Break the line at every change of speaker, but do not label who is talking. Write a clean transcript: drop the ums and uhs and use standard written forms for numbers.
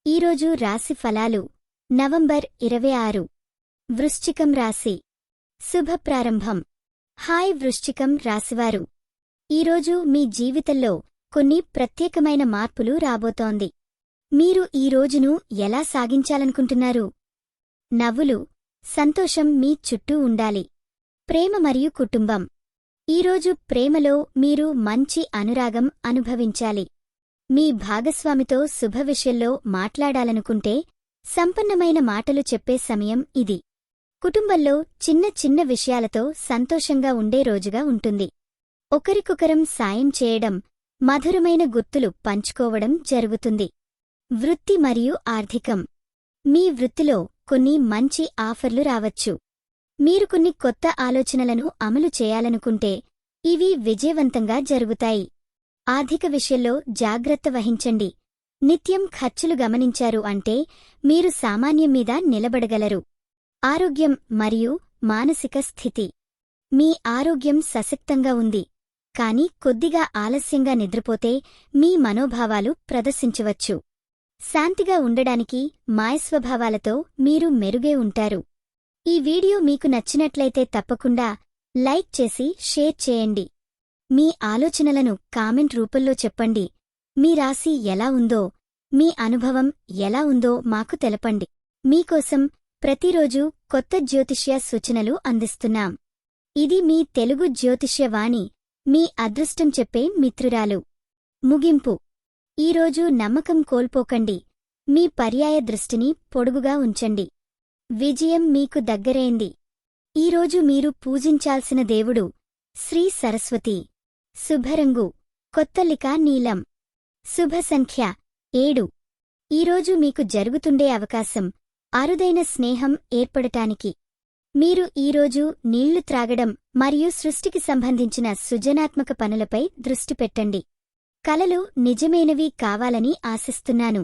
ఈరోజు రాశి ఫలాలు నవంబర్ 26 వృశ్చికం రాశి శుభ ప్రారంభం. హాయ్ వృశ్చికం రాశివారు, ఈరోజు మీ జీవితంలో కొన్ని ప్రత్యేకమైన మార్పులు రాబోతోంది. మీరు ఈ రోజును ఎలా సాగించాలనుకుంటున్నారు? నవ్వులు, సంతోషం మీ చుట్టూ ఉండాలి. ప్రేమ మరియు కుటుంబం. ఈరోజు ప్రేమలో మీరు మంచి అనురాగం అనుభవించాలి. మీ భాగస్వామితో శుభ విషయంలో మాట్లాడాలనుకుంటే సంపన్నమైన మాటలు చెప్పే సమయం ఇది. కుటుంబంలో చిన్న చిన్న విషయాలతో సంతోషంగా ఉండే రోజుగా ఉంటుంది. ఒకరికొకరం సాయం చేయడం, మధురమైన గుర్తులు పంచుకోవడం జరుగుతుంది. వృత్తి మరియు ఆర్థికం. మీ వృత్తిలో కొన్ని మంచి ఆఫర్లు రావచ్చు. మీరు కొన్ని కొత్త ఆలోచనలను అమలు చేయాలనుకుంటే ఇవి విజయవంతంగా జరుగుతాయి. ఆర్థిక విషయంలో జాగ్రత్త వహించండి. నిత్యం ఖర్చులు గమనించారు అంటే మీరు సామాన్యం మీద నిలబడగలరు. ఆరోగ్యం మరియు మానసిక స్థితి. మీ ఆరోగ్యం సశక్తంగా ఉంది, కాని కొద్దిగా ఆలస్యంగా నిద్రపోతే మీ మనోభావాలు ప్రదర్శించవచ్చు. శాంతిగా ఉండడానికి మాయస్వభావాలతో మీరు మెరుగే ఉంటారు. ఈ వీడియో మీకు నచ్చినట్లయితే తప్పకుండా లైక్ చేసి షేర్ చేయండి. మీ ఆలోచనలను కామెంట్ రూపంలో చెప్పండి. మీ రాశి ఎలా ఉందో, మీ అనుభవం ఎలా ఉందో మాకు తెలపండి. మీకోసం ప్రతిరోజు కొత్త జ్యోతిష్య సూచనలు అందిస్తున్నాం. ఇది మీ తెలుగు జ్యోతిష్య వాణి, మీ అదృష్టం చెప్పే మిత్రురాలు. ముగింపు. ఈరోజు నమ్మకం కోల్పోకండి. మీ పర్యాయ దృష్టిని పొడుగుగా ఉంచండి. విజయం మీకు దగ్గరైంది. ఈరోజు మీరు పూజించాల్సిన దేవుడు శ్రీ సరస్వతి. శుభరంగు కొత్తలిక నీలం. శుభ సంఖ్య 7. ఈరోజు మీకు జరుగుతుండే అవకాశం అరుదైన స్నేహం ఏర్పడటానికి. మీరు ఈరోజు నీళ్లు త్రాగడం మరియు సృష్టికి సంబంధించిన సృజనాత్మక పనులపై దృష్టి పెట్టండి. కలలు నిజమైనవి కావాలని ఆశిస్తున్నాను.